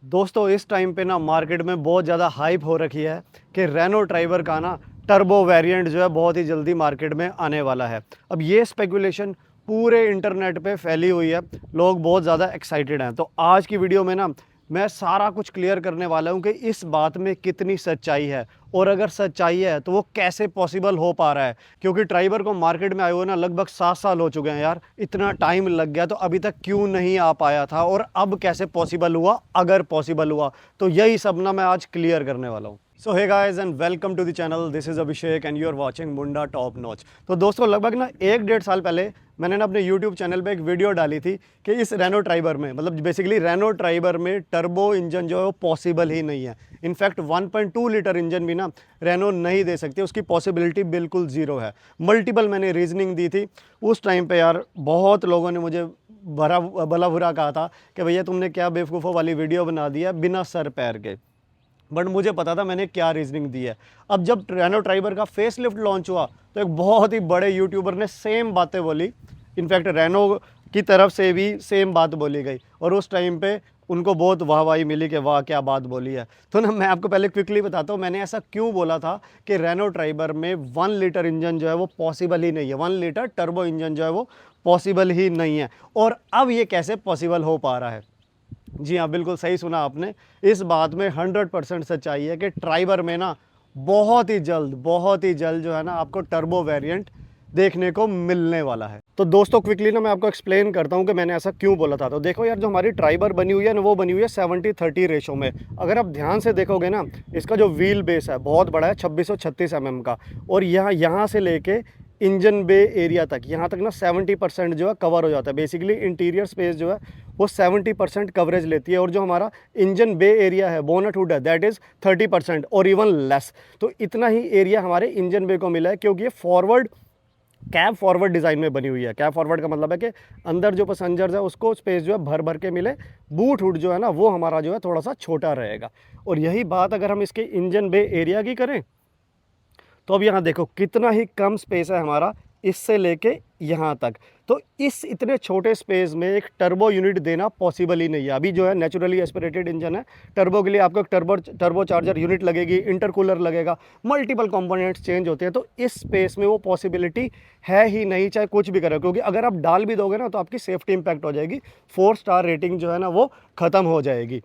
दोस्तों इस टाइम पे ना मार्केट में बहुत ज़्यादा हाइप हो रखी है कि रेनो ट्राइबर का ना टर्बो वेरिएंट जो है बहुत ही जल्दी मार्केट में आने वाला है। अब ये स्पेकुलेशन पूरे इंटरनेट पे फैली हुई है, लोग बहुत ज़्यादा एक्साइटेड हैं। तो आज की वीडियो में ना मैं सारा कुछ क्लियर करने वाला हूँ कि इस बात में कितनी सच्चाई है और अगर सच्चाई है तो वो कैसे पॉसिबल हो पा रहा है। क्योंकि ट्राइबर को मार्केट में आए हुए ना लगभग 7 साल हो चुके हैं यार, इतना टाइम लग गया तो अभी तक क्यों नहीं आ पाया था और अब कैसे पॉसिबल हुआ, अगर पॉसिबल हुआ तो यही सब ना मैं आज क्लियर करने वाला हूँ। So hey guys and welcome to the channel, this is Abhishek and you are watching Munda top notch. तो दोस्तों लगभग ना 1-1.5 साल पहले मैंने ना अपने यूट्यूब चैनल पे एक वीडियो डाली थी कि इस रेनो ट्राइबर में, मतलब बेसिकली रेनो ट्राइबर में टर्बो इंजन जो है वो पॉसिबल ही नहीं है। इनफैक्ट 1.2 लीटर इंजन भी ना रेनो नहीं दे सकती, उसकी पॉसिबिलिटी बिल्कुल ज़ीरो है। मल्टीपल मैंने रीजनिंग दी थी उस टाइम पे यार, बहुत लोगों ने मुझे भला बुरा कहा था कि भैया तुमने क्या बेवकूफ़ों वाली वीडियो बना दी है बिना सर पैर के। बट मुझे पता था मैंने क्या रीजनिंग दी है। अब जब रेनो ट्राइबर का फेस लिफ्ट लॉन्च हुआ तो एक बहुत ही बड़े यूट्यूबर ने सेम बातें बोली, इनफैक्ट रेनो की तरफ से भी सेम बात बोली गई और उस टाइम पे उनको बहुत वाहवाही मिली कि वाह क्या बात बोली है। तो ना मैं आपको पहले क्विकली बताता हूँ मैंने ऐसा क्यों बोला था कि रेनो ट्राइबर में 1 लीटर इंजन जो है वो पॉसिबल ही नहीं है, 1 लीटर टर्बो इंजन जो है वो पॉसिबल ही नहीं है। और अब ये कैसे पॉसिबल हो पा रहा है। जी हाँ, बिल्कुल सही सुना आपने। इस बात में 100% सच्चाई है कि ट्राइबर में ना बहुत ही जल्द जो है ना आपको टर्बो वेरिएंट देखने को मिलने वाला है। तो दोस्तों क्विकली ना मैं आपको एक्सप्लेन करता हूँ कि मैंने ऐसा क्यों बोला था। तो देखो यार, जो हमारी ट्राइबर बनी हुई है ना वो बनी हुई है 70-30 रेशो में। अगर आप ध्यान से देखोगे ना, इसका जो व्हील बेस है बहुत बड़ा है, 2636 mm का। और यहाँ से लेके इंजन बे एरिया तक, यहाँ तक ना 70% जो है कवर हो जाता है। बेसिकली इंटीरियर स्पेस जो है वो 70% कवरेज लेती है और जो हमारा इंजन बे एरिया है, बोनट हुड है, दैट इज़ 30% और इवन लेस। तो इतना ही एरिया हमारे इंजन बे को मिला है क्योंकि ये कैब फॉरवर्ड डिज़ाइन में बनी हुई है। कैब फॉरवर्ड का मतलब है कि अंदर जो पैसेंजर्स है उसको स्पेस जो है भर भर के मिले। बूट हुड जो है ना वो हमारा जो है थोड़ा सा छोटा रहेगा। और यही बात अगर हम इसके इंजन बे एरिया की करें तो अब यहाँ देखो कितना ही कम स्पेस है हमारा इससे लेके यहाँ तक। तो इस इतने छोटे स्पेस में एक टर्बो यूनिट देना पॉसिबल ही नहीं है। अभी जो है नेचुरली एस्पिरेटेड इंजन है, टर्बो के लिए आपको टर्बो चार्जर यूनिट लगेगी, इंटरकूलर लगेगा, मल्टीपल कंपोनेंट्स चेंज होते हैं। तो इस स्पेस में वो पॉसिबिलिटी है ही नहीं, चाहे कुछ भी करो, क्योंकि अगर आप डाल भी दोगे ना तो आपकी सेफ्टी इंपैक्ट हो जाएगी, 4 स्टार रेटिंग जो है ना वो ख़त्म हो जाएगी।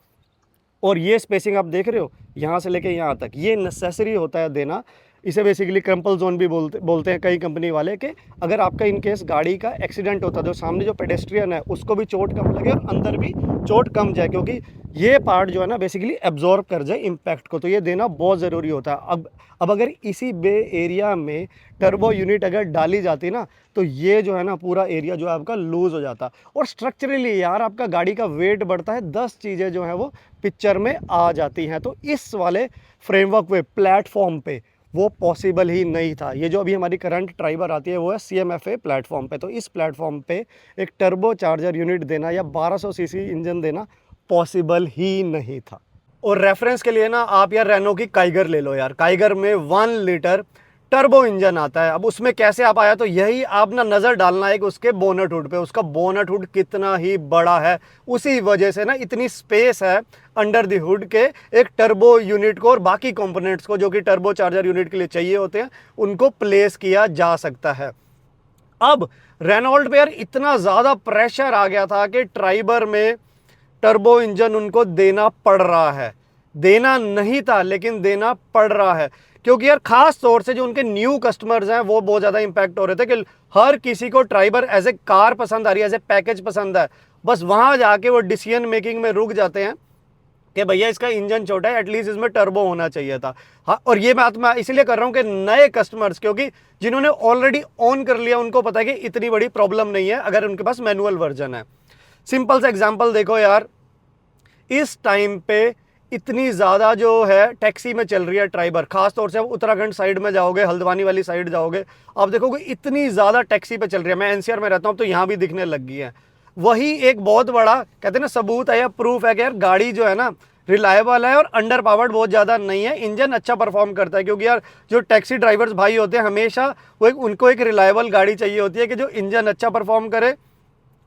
और ये स्पेसिंग आप देख रहे हो यहाँ से लेके यहाँ तक, ये नेसेसरी होता है देना। इसे बेसिकली क्रम्पल जोन भी बोलते हैं कई कंपनी वाले, कि अगर आपका इनकेस गाड़ी का एक्सीडेंट होता है तो सामने जो पेडेस्ट्रियन है उसको भी चोट कम लगे और अंदर भी चोट कम जाए, क्योंकि ये पार्ट जो है ना बेसिकली एब्जॉर्ब कर जाए इम्पैक्ट को। तो ये देना बहुत ज़रूरी होता है। अब अगर इसी बे एरिया में टर्बो यूनिट अगर डाली जाती ना तो ये जो है ना पूरा एरिया जो है आपका लूज़ हो जाता। और स्ट्रक्चरली यार आपका गाड़ी का वेट बढ़ता है, 10 चीज़ें जो हैं वो पिक्चर में आ जाती हैं। तो इस वाले फ्रेमवर्क पे, प्लेटफॉर्म पे वो पॉसिबल ही नहीं था। ये जो अभी हमारी करंट ट्राइबर आती है वो है CMFA प्लेटफॉर्म पे। तो इस प्लेटफॉर्म पे एक टर्बो चार्जर यूनिट देना या 1200 सीसी इंजन देना पॉसिबल ही नहीं था। और रेफरेंस के लिए ना आप यार रेनो की काइगर ले लो यार, काइगर में 1 लीटर टर्बो इंजन आता है। अब उसमें कैसे आप आया, तो यही आप ना नज़र डालना है कि उसके बोनट हुड पे, उसका बोनट हुड कितना ही बड़ा है। उसी वजह से ना इतनी स्पेस है अंडर द हुड के एक टर्बो यूनिट को और बाकी कंपोनेंट्स को जो कि टर्बो चार्जर यूनिट के लिए चाहिए होते हैं उनको प्लेस किया जा सकता है। अब रेनॉल्ट पे यार इतना ज़्यादा प्रेशर आ गया था कि ट्राइबर में टर्बो इंजन उनको देना पड़ रहा है। देना नहीं था लेकिन देना पड़ रहा है, क्योंकि यार खास तौर से जो उनके न्यू कस्टमर्स हैं वो बहुत ज़्यादा इंपैक्ट हो रहे थे कि हर किसी को ट्राइबर एज ए कार पसंद आ रही है, एज ए पैकेज पसंद है। बस वहाँ जाके वो डिसीजन मेकिंग में रुक जाते हैं कि भैया इसका इंजन छोटा है, एटलीस्ट इसमें टर्बो होना चाहिए था। हाँ, और ये बात मैं इसलिए कर रहा हूँ कि नए कस्टमर्स, क्योंकि जिन्होंने ऑलरेडी ऑन कर लिया उनको पता है कि इतनी बड़ी प्रॉब्लम नहीं है अगर उनके पास मैनुअल वर्जन है। सिंपल सा एग्जाम्पल देखो यार, इस टाइम पे इतनी ज़्यादा जो है टैक्सी में चल रही है ट्राइबर, खासतौर से आप उत्तराखंड साइड में जाओगे, हल्द्वानी वाली साइड जाओगे, आप देखोगे इतनी ज़्यादा टैक्सी पे चल रही है। मैं NCR में रहता हूँ तो यहाँ भी दिखने लग गई है। वही एक बहुत बड़ा कहते हैं ना सबूत है या प्रूफ है कि यार गाड़ी जो है ना रिलायबल है और अंडर पावर्ड बहुत ज़्यादा नहीं है, इंजन अच्छा परफॉर्म करता है। क्योंकि यार जो टैक्सी ड्राइवर्स भाई होते हैं हमेशा उनको एक रिलायबल गाड़ी चाहिए होती है कि जो इंजन अच्छा परफॉर्म करे,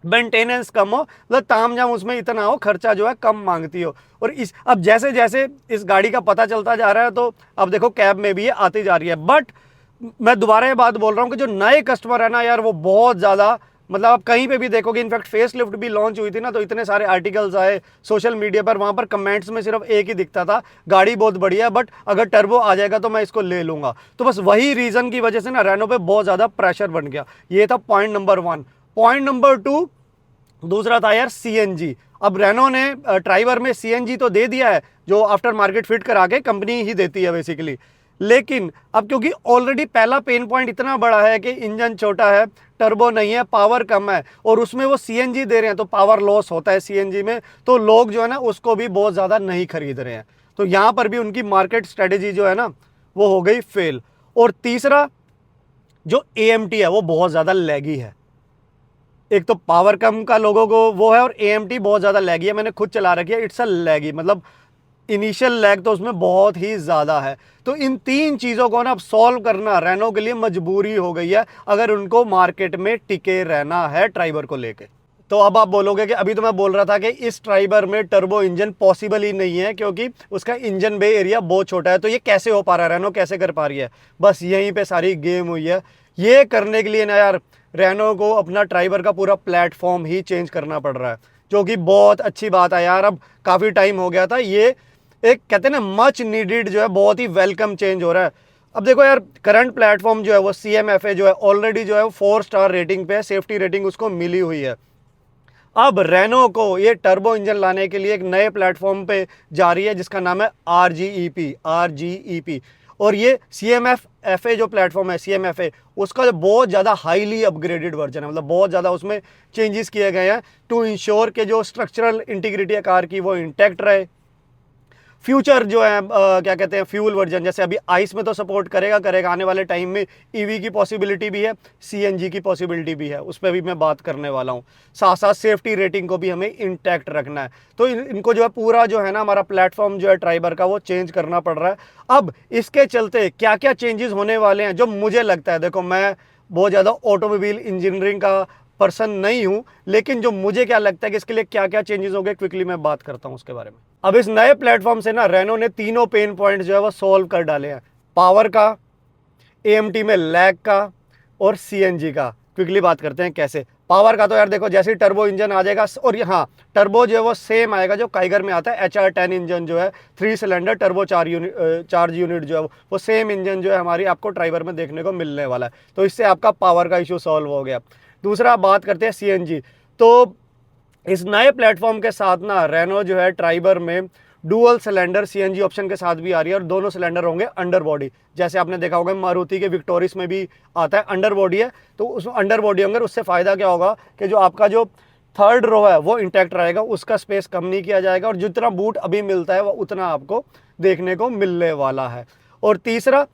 मेंटेनेंस कम हो, मतलब तामझाम उसमें इतना हो, खर्चा जो है कम मांगती हो। और इस अब जैसे जैसे इस गाड़ी का पता चलता जा रहा है तो अब देखो कैब में भी ये आती जा रही है। बट मैं दोबारा ये बात बोल रहा हूँ कि जो नए कस्टमर है ना यार, वो बहुत ज़्यादा, मतलब आप कहीं पे भी देखोगे, इनफैक्ट फेस लिफ्ट भी लॉन्च हुई थी ना, तो इतने सारे आर्टिकल्स आए सोशल मीडिया पर, वहाँ पर कमेंट्स में सिर्फ एक ही दिखता था, गाड़ी बहुत बढ़िया है बट अगर टर्बो आ जाएगा तो मैं इसको ले लूँगा। तो बस वही रीज़न की वजह से ना रेनो पे बहुत ज़्यादा प्रेशर बन गया। ये था पॉइंट नंबर 1। पॉइंट नंबर 2 दूसरा था यार सीएनजी। अब रेनो ने ट्राइबर में सीएनजी तो दे दिया है, जो आफ्टर मार्केट फिट करा के कंपनी ही देती है बेसिकली। लेकिन अब क्योंकि ऑलरेडी पहला पेन पॉइंट इतना बड़ा है कि इंजन छोटा है, टर्बो नहीं है, पावर कम है, और उसमें वो सीएनजी दे रहे हैं तो पावर लॉस होता है सीएनजी में, तो लोग जो है ना उसको भी बहुत ज़्यादा नहीं खरीद रहे हैं। तो यहाँ पर भी उनकी मार्केट स्ट्रेटेजी जो है ना वो हो गई फेल। और तीसरा जो एएमटी है वो बहुत ज़्यादा लैगी है। एक तो पावर कम का लोगों को वो है, और एएमटी बहुत ज़्यादा लैगी है, मैंने खुद चला रखी है, इट्स अ लैगी, मतलब इनिशियल लैग तो उसमें बहुत ही ज़्यादा है। तो इन 3 चीज़ों को ना अब सॉल्व करना रेनो के लिए मजबूरी हो गई है, अगर उनको मार्केट में टिके रहना है ट्राइबर को लेके। तो अब आप बोलोगे कि अभी तो मैं बोल रहा था कि इस ट्राइबर में टर्बो इंजन पॉसिबल ही नहीं है क्योंकि उसका इंजन बे एरिया बहुत छोटा है, तो ये कैसे हो पा रहा है, रेनो कैसे कर पा रही है? बस यहीं पे सारी गेम हुई है। ये करने के लिए ना यार रेनो को अपना ट्राइबर का पूरा प्लेटफॉर्म ही चेंज करना पड़ रहा है, जो कि बहुत अच्छी बात है यार। अब काफ़ी टाइम हो गया था, ये एक कहते हैं ना मच नीडेड जो है, बहुत ही वेलकम चेंज हो रहा है। अब देखो यार करंट प्लेटफॉर्म जो है वो CMFA जो है ऑलरेडी जो है 4 स्टार रेटिंग पे है, सेफ्टी रेटिंग उसको मिली हुई है। अब रेनो को ये टर्बो इंजन लाने के लिए एक नए प्लेटफॉर्म पे जा रही है जिसका नाम है RGEP। और ये CMFA जो प्लेटफॉर्म है, CMFA उसका जो बहुत ज़्यादा हाईली अपग्रेडेड वर्जन है, मतलब बहुत ज़्यादा उसमें चेंजेस किए गए हैं टू इंश्योर के जो स्ट्रक्चरल इंटीग्रिटी है कार की वो इंटैक्ट रहे। फ्यूचर जो है क्या कहते हैं फ्यूल वर्जन, जैसे अभी आइस में तो सपोर्ट करेगा, आने वाले टाइम में ईवी की पॉसिबिलिटी भी है, सीएनजी की पॉसिबिलिटी भी है, उस पर भी मैं बात करने वाला हूँ। साथ साथ सेफ्टी रेटिंग को भी हमें इंटैक्ट रखना है। तो इनको जो है पूरा जो है ना हमारा प्लेटफॉर्म जो है ट्राइबर का वो चेंज करना पड़ रहा है। अब इसके चलते क्या क्या चेंजेस होने वाले हैं, जो मुझे लगता है, देखो मैं बहुत ज़्यादा ऑटोमोबाइल इंजीनियरिंग का पर्सन नहीं हूं, लेकिन जो मुझे क्या लगता है कि इसके लिए क्या क्या चेंजेस हो गए, क्विकली मैं बात करता हूं उसके बारे में। अब इस नए प्लेटफॉर्म से ना रेनो ने तीनों पेन पॉइंट जो है वो सॉल्व कर डाले हैं, पावर का, एएमटी में लैग का और सीएनजी का। क्विकली बात करते हैं कैसे। पावर का तो यार देखो जैसे ही टर्बो इंजन आ जाएगा, और हाँ टर्बो जो है वो सेम आएगा जो काइगर में आता है, HR10 इंजन जो है 3 सिलेंडर टर्बो चार्ज यूनिट जो है वो सेम इंजन जो है हमारी आपको ट्राइबर में देखने को मिलने वाला है। तो इससे आपका पावर का इशू सॉल्व हो गया। दूसरा बात करते हैं सीएनजी। तो इस नए प्लेटफॉर्म के साथ ना रेनो जो है ट्राइबर में डुअल सिलेंडर सीएनजी ऑप्शन के साथ भी आ रही है, और दोनों सिलेंडर होंगे अंडर बॉडी। जैसे आपने देखा होगा मारुति के विक्टोरिस में भी आता है अंडर बॉडी है, तो उस अंडर बॉडी होंगे, उससे फ़ायदा क्या होगा कि जो आपका जो थर्ड रो है वो इंटैक्ट रहेगा, उसका स्पेस कम नहीं किया जाएगा, और जितना बूट अभी मिलता है वो उतना आपको देखने को मिलने वाला है। और तीसरा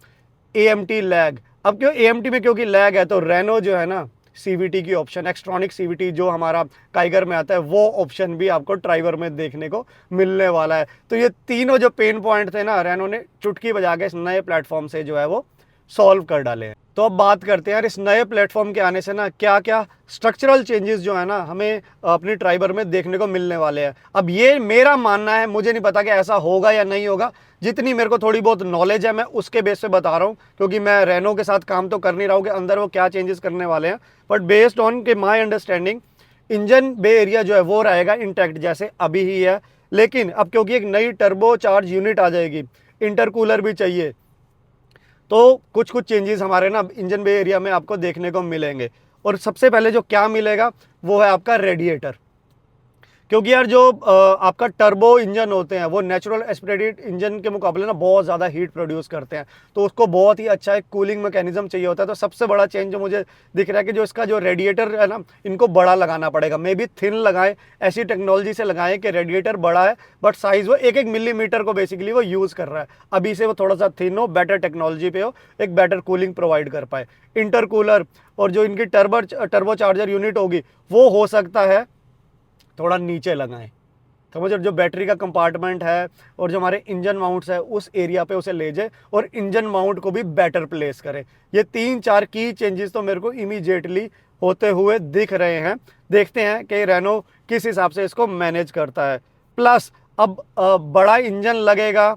एएमटी लैग। अब क्यों एएमटी में क्योंकि लैग है, तो रेनो जो है ना सीवीटी की ऑप्शन, एक्सट्रॉनिक सीवीटी जो हमारा काइगर में आता है, वो ऑप्शन भी आपको ट्राइबर में देखने को मिलने वाला है। तो ये तीनों जो पेन पॉइंट थे ना रेनो ने चुटकी बजा के इस नए प्लेटफॉर्म से जो है वो सॉल्व कर डाले हैं। तो अब बात करते हैं यार इस नए प्लेटफॉर्म के आने से ना क्या क्या स्ट्रक्चरल चेंजेस जो है ना हमें अपनी ट्राइबर में देखने को मिलने वाले हैं। अब ये मेरा मानना है, मुझे नहीं पता कि ऐसा होगा या नहीं होगा, जितनी मेरे को थोड़ी बहुत नॉलेज है मैं उसके बेस पे बता रहा हूँ, क्योंकि मैं रेनो के साथ काम तो कर नहीं रहा हूँ कि अंदर वो क्या चेंजेस करने वाले हैं, बट बेस्ड ऑन के my understanding engine bay area जो है वो रहेगा इंटैक्ट जैसे अभी ही है। लेकिन अब क्योंकि एक नई टर्बो चार्ज यूनिट आ जाएगी, इंटरकूलर भी चाहिए, तो कुछ कुछ चेंजेस हमारे ना इंजन बे एरिया में आपको देखने को मिलेंगे। और सबसे पहले जो क्या मिलेगा वो है आपका रेडिएटर। क्योंकि यार जो आपका टर्बो इंजन होते हैं वो नेचुरल एस्पिरेटेड इंजन के मुकाबले ना बहुत ज़्यादा हीट प्रोड्यूस करते हैं, तो उसको बहुत ही अच्छा एक कूलिंग मैकेनिज्म चाहिए होता है। तो सबसे बड़ा चेंज जो मुझे दिख रहा है कि जो इसका जो रेडिएटर है ना इनको बड़ा लगाना पड़ेगा, मे बी थिन लगाएं, ऐसी टेक्नोलॉजी से लगाएं कि रेडिएटर बड़ा है बट साइज़ वो 1-1 मिलीमीटर को बेसिकली वो यूज़ कर रहा है, अभी से वो थोड़ा सा थिन हो, बेटर टेक्नोलॉजी पे हो, एक बेटर कूलिंग प्रोवाइड कर पाए। इंटरकूलर और जो इनकी टर्बो चार्जर यूनिट होगी वो हो सकता है थोड़ा नीचे लगाएं, समझ, जो बैटरी का कंपार्टमेंट है और जो हमारे इंजन माउंट्स है उस एरिया पे उसे ले जाए, और इंजन माउंट को भी बेटर प्लेस करें। ये 3-4 की चेंजेस तो मेरे को इमीडिएटली होते हुए दिख रहे हैं। देखते हैं कि रेनो किस हिसाब से इसको मैनेज करता है। प्लस अब बड़ा इंजन लगेगा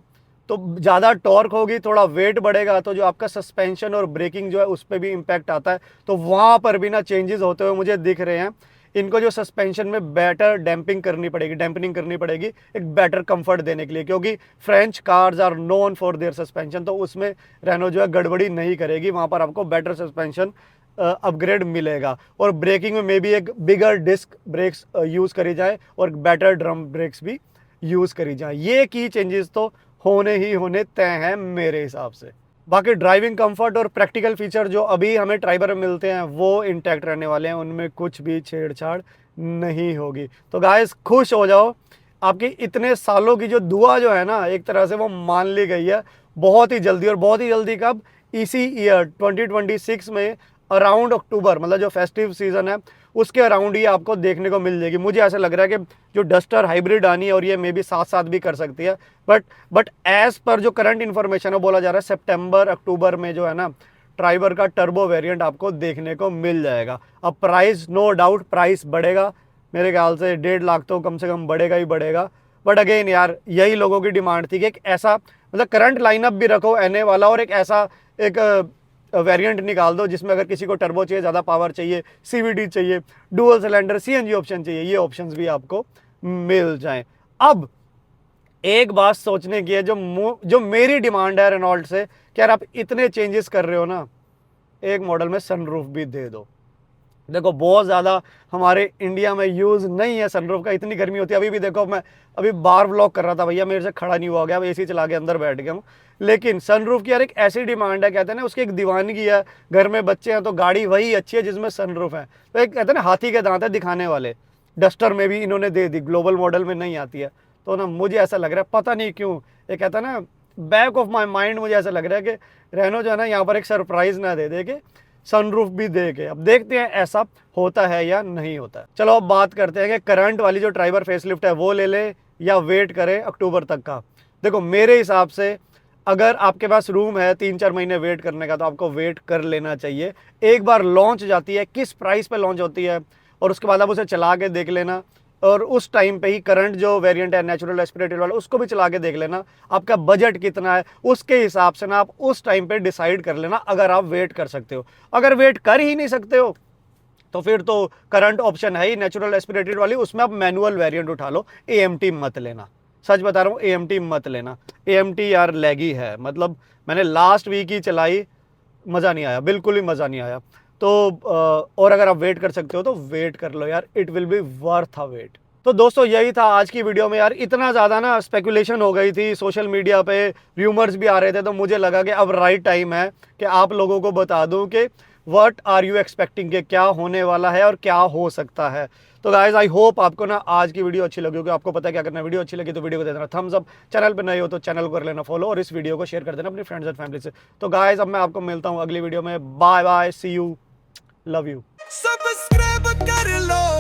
तो ज़्यादा टॉर्क होगी, थोड़ा वेट बढ़ेगा, तो जो आपका सस्पेंशन और ब्रेकिंग जो है उस पर भी इम्पैक्ट आता है। तो वहाँ पर भी ना चेंजेस होते हुए मुझे दिख रहे हैं। इनको जो सस्पेंशन में बेटर डैम्पिंग करनी पड़ेगी, डैम्पनिंग करनी पड़ेगी एक बेटर कंफर्ट देने के लिए, क्योंकि French cars are known for their suspension. तो उसमें रेनो जो है गड़बड़ी नहीं करेगी, वहाँ पर आपको बेटर सस्पेंशन अपग्रेड मिलेगा। और ब्रेकिंग में मे बी एक बिगर डिस्क ब्रेक्स यूज़ करी जाए और बेटर ड्रम ब्रेक्स भी यूज़ करी जाए। ये की चेंजेस तो होने ही होने तय हैं मेरे हिसाब से। बाकी ड्राइविंग कंफर्ट और प्रैक्टिकल फीचर जो अभी हमें ट्राइबर में मिलते हैं वो इंटैक्ट रहने वाले हैं, उनमें कुछ भी छेड़छाड़ नहीं होगी। तो गाइस खुश हो जाओ, आपकी इतने सालों की जो दुआ जो है ना एक तरह से वो मान ली गई है बहुत ही जल्दी। और बहुत ही जल्दी कब, इसी ईयर 2026 में अराउंड अक्टूबर, मतलब जो फेस्टिव सीजन है उसके अराउंड ही आपको देखने को मिल जाएगी। मुझे ऐसा लग रहा है कि जो डस्टर हाइब्रिड आनी है और ये मे बी साथ साथ भी कर सकती है, बट एज पर जो करंट इन्फॉर्मेशन है बोला जा रहा है सितंबर अक्टूबर में जो है ना ट्राइबर का टर्बो वेरिएंट आपको देखने को मिल जाएगा। अब प्राइस नो डाउट प्राइस बढ़ेगा, मेरे ख्याल से 1.5 लाख तो कम से कम बढ़ेगा ही बढ़ेगा। बट अगेन यार यही लोगों की डिमांड थी कि एक ऐसा मतलब करंट लाइनअप भी रखो एनए वाला, और एक ऐसा एक वेरिएंट निकाल दो जिसमें अगर किसी को टर्बो चाहिए, ज़्यादा पावर चाहिए, सीवीडी चाहिए, डुअल सिलेंडर सीएनजी ऑप्शन चाहिए, ये ऑप्शंस भी आपको मिल जाएं। अब एक बात सोचने की है, जो मेरी डिमांड है रेनॉल्ट से कि यार आप इतने चेंजेस कर रहे हो ना, एक मॉडल में सनरूफ भी दे दो। देखो बहुत ज़्यादा हमारे इंडिया में यूज़ नहीं है सनरूफ का, इतनी गर्मी होती है। अभी भी देखो मैं अभी बाहर व्लॉग कर रहा था भैया, मेरे से खड़ा नहीं हुआ गया, एसी चला के अंदर बैठ गया हूँ। लेकिन सनरूफ की यार एक ऐसी डिमांड है, कहते हैं ना उसकी एक दीवानगी है, घर में बच्चे हैं तो गाड़ी वही अच्छी है जिसमें सनरूफ है। तो एक कहते हैं ना हाथी के दांत है दिखाने वाले, डस्टर में भी इन्होंने दे दी, ग्लोबल मॉडल में नहीं आती है। तो ना मुझे ऐसा लग रहा है, पता नहीं क्यों, ये कहता है ना बैक ऑफ माई माइंड मुझे ऐसा लग रहा है कि रेनो जो है ना यहाँ पर एक सरप्राइज ना दे दे के सनरूफ भी दे के। अब देखते हैं ऐसा होता है या नहीं होता है। चलो अब बात करते हैं कि करंट वाली जो ट्राइबर फेसलिफ्ट है वो ले ले या वेट करें अक्टूबर तक का। देखो मेरे हिसाब से अगर आपके पास रूम है 3-4 महीने वेट करने का तो आपको वेट कर लेना चाहिए। एक बार लॉन्च जाती है, किस प्राइस पे लॉन्च होती है, और उसके बाद आप उसे चला के देख लेना, और उस टाइम पे ही करंट जो वेरिएंट है नेचुरल एस्पिरेटेड वाला उसको भी चला के देख लेना, आपका बजट कितना है उसके हिसाब से ना आप उस टाइम पे डिसाइड कर लेना अगर आप वेट कर सकते हो। अगर वेट कर ही नहीं सकते हो तो फिर तो करंट ऑप्शन है ही नेचुरल एस्पिरेटेड वाली, उसमें आप मैनुअल वेरिएंट उठा लो, एएमटी मत लेना। सच बता रहा हूँ, एएमटी मत लेना। एएमटी यार लैगी है, मतलब मैंने लास्ट वीक ही चलाई, मज़ा नहीं आया, बिल्कुल ही मज़ा नहीं आया। तो और अगर आप वेट कर सकते हो तो वेट कर लो यार, it will be worth a wait. तो दोस्तों यही था आज की वीडियो में। यार इतना ज़्यादा ना स्पेकुलेशन हो गई थी सोशल मीडिया पे, र्यूमर्स भी आ रहे थे, तो मुझे लगा कि अब राइट टाइम है कि आप लोगों को बता दूं कि व्हाट आर यू एक्सपेक्टिंग, के क्या होने वाला है और क्या हो सकता है। तो गाइज आई होप आपको ना आज की वीडियो अच्छी लगी होगी। आपको पता है क्या करना है, वीडियो अच्छी लगी तो वीडियो को दे देना थम्स अप, चैनल पे नए हो तो चैनल को कर लेना फॉलो, और इस वीडियो को शेयर कर देना अपनी फ्रेंड्स एंड फैमिली से। तो गाइज अब मैं आपको मिलता हूँ अगली वीडियो में, bye bye, see you, love you. Subscribe कर लो।